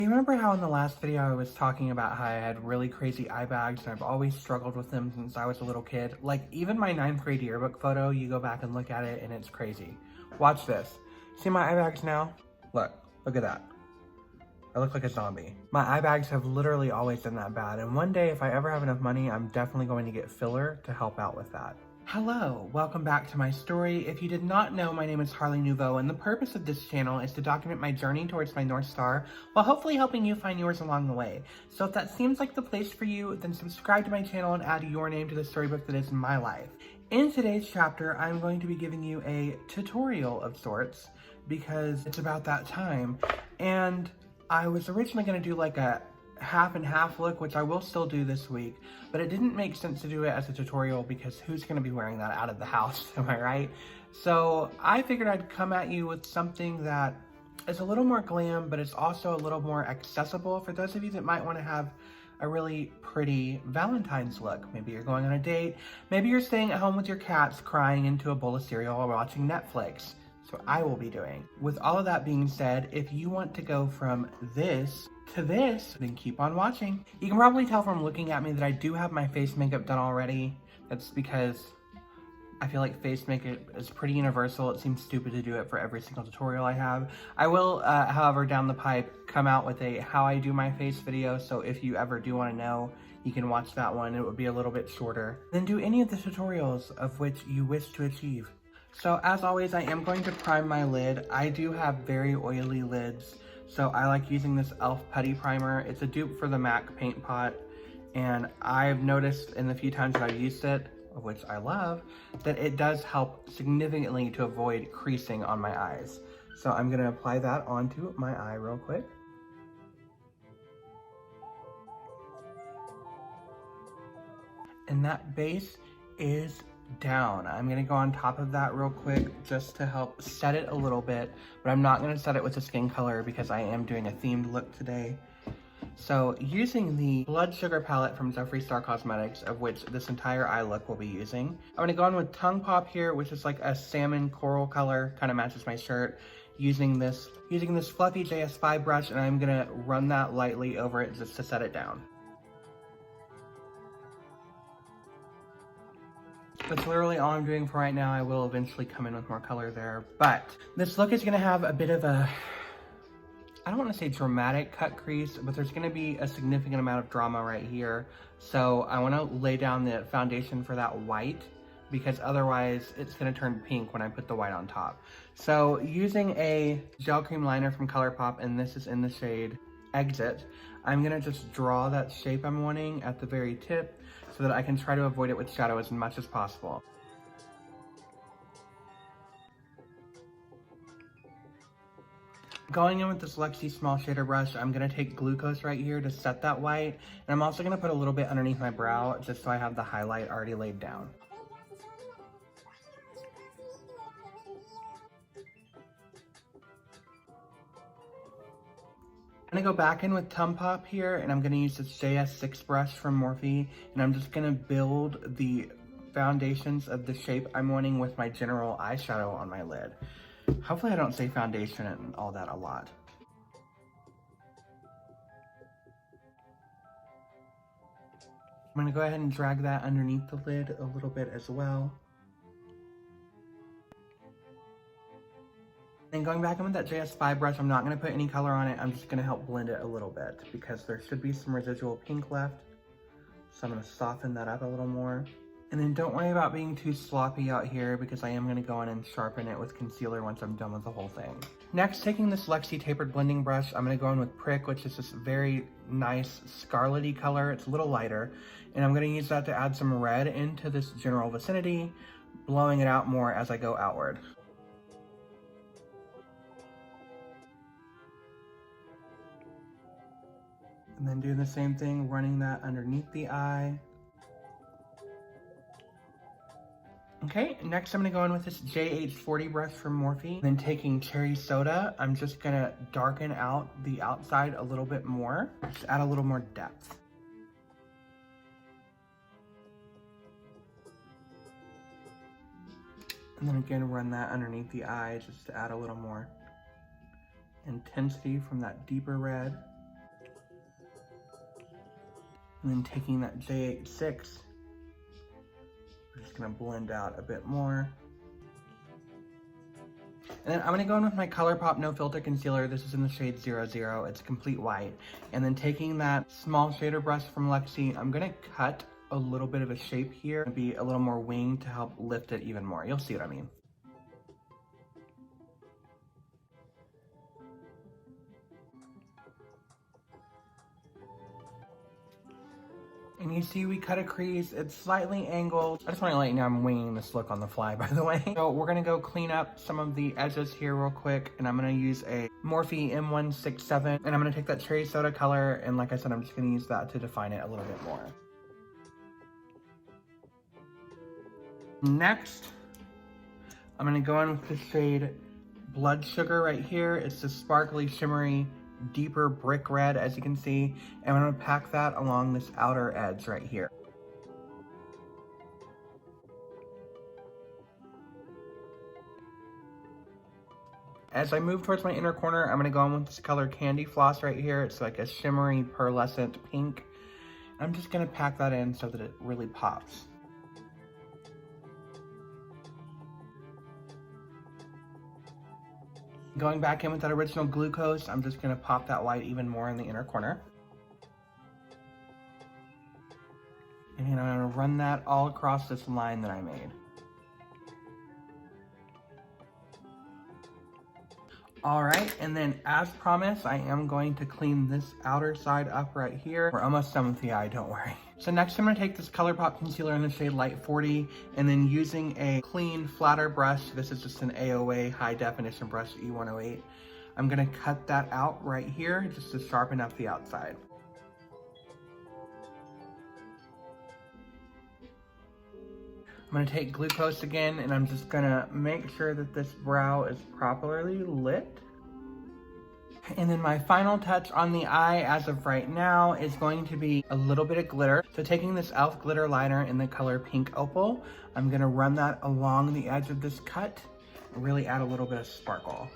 You remember how in the last video I was talking about how I had really crazy eye bags and I've always struggled with them since I was a little kid? Like even my 9th grade yearbook photo, you go back and look at it and it's crazy. Watch this. See my eye bags now? Look at that. I look like a zombie. My eye bags have literally always been that bad, and one day if I ever have enough money, I'm definitely going to get filler to help out with that. Hello, welcome back to my story. If you did not know, my name is Harley Nouveau, and the purpose of this channel is to document my journey towards my North Star, while hopefully helping you find yours along the way. So if that seems like the place for you, then subscribe to my channel and add your name to the storybook that is my life. In today's chapter, I'm going to be giving you a tutorial of sorts, because it's about that time, and I was originally going to do like a half and half look, which I will still do this week, but it didn't make sense to do it as a tutorial because who's going to be wearing that out of the house, am I right? So I figured I'd come at you with something that is a little more glam, but it's also a little more accessible for those of you that might want to have a really pretty Valentine's look. Maybe you're going on a date, maybe you're staying at home with your cats crying into a bowl of cereal while watching Netflix. What I will be doing. With all of that being said, if you want to go from this to this, then keep on watching. You can probably tell from looking at me that I do have my face makeup done already. That's because I feel like face makeup is pretty universal. It seems stupid to do it for every single tutorial I have. I will, however, down the pipe, come out with a how I do my face video, so if you ever do want to know, you can watch that one. It would be a little bit shorter. Then do any of the tutorials of which you wish to achieve. So as always, I am going to prime my lid. I do have very oily lids, so I like using this e.l.f. Putty Primer. It's a dupe for the MAC Paint Pot, and I've noticed in the few times that I've used it, of which I love, that it does help significantly to avoid creasing on my eyes. So I'm gonna apply that onto my eye real quick. And that base is down. I'm gonna go on top of that real quick just to help set it a little bit, but I'm not gonna set it with a skin color because I am doing a themed look today. So using the Blood Sugar palette from Jeffree Star Cosmetics, of which this entire eye look will be using, I'm gonna go in with Tongue Pop here, which is like a salmon coral color, kind of matches my shirt. Using this fluffy JS5 brush, and I'm gonna run that lightly over it just to set it down. That's literally all I'm doing for right now. I will eventually come in with more color there, but this look is gonna have a bit of a, I don't wanna say dramatic cut crease, but there's gonna be a significant amount of drama right here. So I wanna lay down the foundation for that white, because otherwise it's gonna turn pink when I put the white on top. So using a gel cream liner from ColourPop, and this is in the shade Exit, I'm gonna just draw that shape I'm wanting at the very tip so that I can try to avoid it with shadow as much as possible. Going in with this Luxie small shader brush, I'm gonna take glucose right here to set that white, and I'm also gonna put a little bit underneath my brow just so I have the highlight already laid down. I'm gonna go back in with Tongue Pop here, and I'm gonna use this JS6 brush from Morphe, and I'm just gonna build the foundations of the shape I'm wanting with my general eyeshadow on my lid. Hopefully I don't say foundation and all that a lot. I'm gonna go ahead and drag that underneath the lid a little bit as well. And going back in with that JS5 brush, I'm not gonna put any color on it. I'm just gonna help blend it a little bit because there should be some residual pink left. So I'm gonna soften that up a little more. And then don't worry about being too sloppy out here because I am gonna go in and sharpen it with concealer once I'm done with the whole thing. Next, taking this Luxie tapered blending brush, I'm gonna go in with Prick, which is this very nice scarlet-y color. It's a little lighter. And I'm gonna use that to add some red into this general vicinity, blowing it out more as I go outward. And then doing the same thing, running that underneath the eye. Okay, next I'm gonna go in with this JH40 brush from Morphe. Then taking Cherry Soda, I'm just gonna darken out the outside a little bit more, just add a little more depth. And then again, run that underneath the eye just to add a little more intensity from that deeper red. And then taking that J86, we're just gonna blend out a bit more. And then I'm gonna go in with my ColourPop No Filter Concealer. This is in the shade 00. It's complete white. And then taking that small shader brush from Lexi, I'm gonna cut a little bit of a shape here and be a little more wing to help lift it even more. You'll see what I mean. And you see we cut a crease, it's slightly angled. I just want to let you know I'm winging this look on the fly, by the way. So we're gonna go clean up some of the edges here real quick, and I'm gonna use a Morphe M167, and I'm gonna take that cherry soda color, and like I said, I'm just gonna use that to define it a little bit more. Next, I'm gonna go in with the shade Blood Sugar right here. It's the sparkly, shimmery, deeper brick red, as you can see, and I'm gonna pack that along this outer edge right here. As I move towards my inner corner, I'm gonna go in with this color Candy Floss right here. It's like a shimmery, pearlescent pink. I'm just gonna pack that in so that it really pops. Going back in with that original Glucose, I'm just gonna pop that white even more in the inner corner. And then I'm gonna run that all across this line that I made. All right, and then as promised, I am going to clean this outer side up right here. We're almost done with the eye, don't worry. So next I'm gonna take this ColourPop concealer in the shade Light 40, and then using a clean, flatter brush, this is just an AOA high definition brush, E108, I'm gonna cut that out right here just to sharpen up the outside. I'm gonna take Glucose again, and I'm just gonna make sure that this brow is properly lit. And then my final touch on the eye as of right now is going to be a little bit of glitter. So taking this e.l.f. glitter liner in the color Pink Opal, I'm gonna run that along the edge of this cut and really add a little bit of sparkle.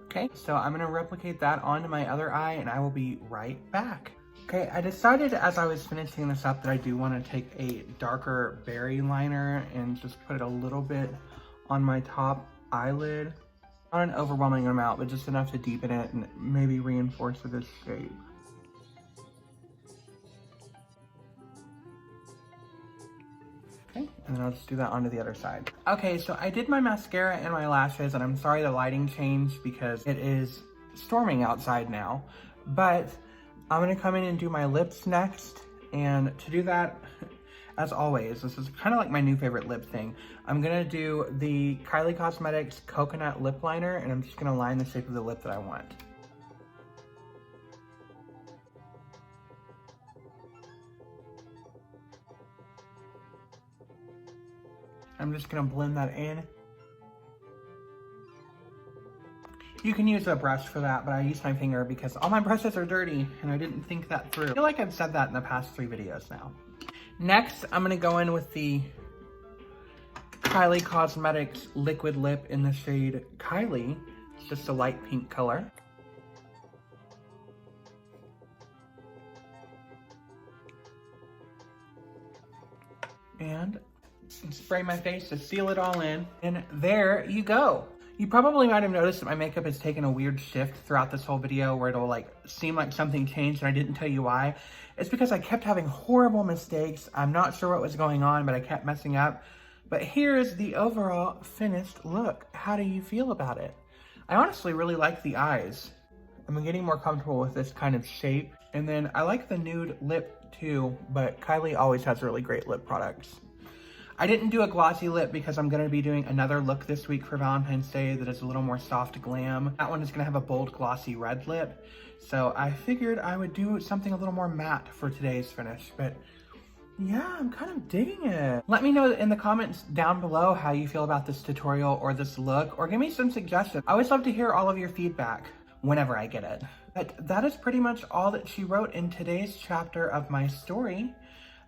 Okay, so I'm gonna replicate that onto my other eye, and I will be right back. Okay, I decided as I was finishing this up that I do want to take a darker berry liner and just put it a little bit on my top eyelid. Not an overwhelming amount, but just enough to deepen it and maybe reinforce this shape. Okay, and then I'll just do that onto the other side. Okay, so I did my mascara and my lashes, and I'm sorry the lighting changed because it is storming outside now, but I'm gonna come in and do my lips next. And to do that, as always, this is kind of like my new favorite lip thing. I'm gonna do the Kylie Cosmetics Coconut Lip Liner, and I'm just gonna line the shape of the lip that I want. I'm just gonna blend that in. You can use a brush for that, but I use my finger because all my brushes are dirty and I didn't think that through. I feel like I've said that in the past 3 videos now. Next, I'm gonna go in with the Kylie Cosmetics Liquid Lip in the shade Kylie. It's just a light pink color. And spray my face to seal it all in. And there you go. You probably might have noticed that my makeup has taken a weird shift throughout this whole video where it'll like seem like something changed and I didn't tell you why. It's because I kept having horrible mistakes. I'm not sure what was going on, but I kept messing up. But here's the overall finished look. How do you feel about it? I honestly really like the eyes. I'm getting more comfortable with this kind of shape. And then I like the nude lip too, but Kylie always has really great lip products. I didn't do a glossy lip because I'm going to be doing another look this week for Valentine's Day that is a little more soft glam. That one is going to have a bold glossy red lip. So I figured I would do something a little more matte for today's finish. But yeah, I'm kind of digging it. Let me know in the comments down below how you feel about this tutorial or this look, or give me some suggestions. I always love to hear all of your feedback whenever I get it. But that is pretty much all that she wrote in today's chapter of my story.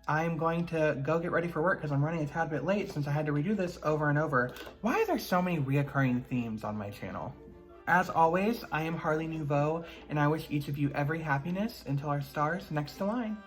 I'm going to go get ready for work because I'm running a tad bit late since I had to redo this over and over. Why are there so many reoccurring themes on my channel? As always, I am Harley Nouveau, and I wish each of you every happiness until our stars next align.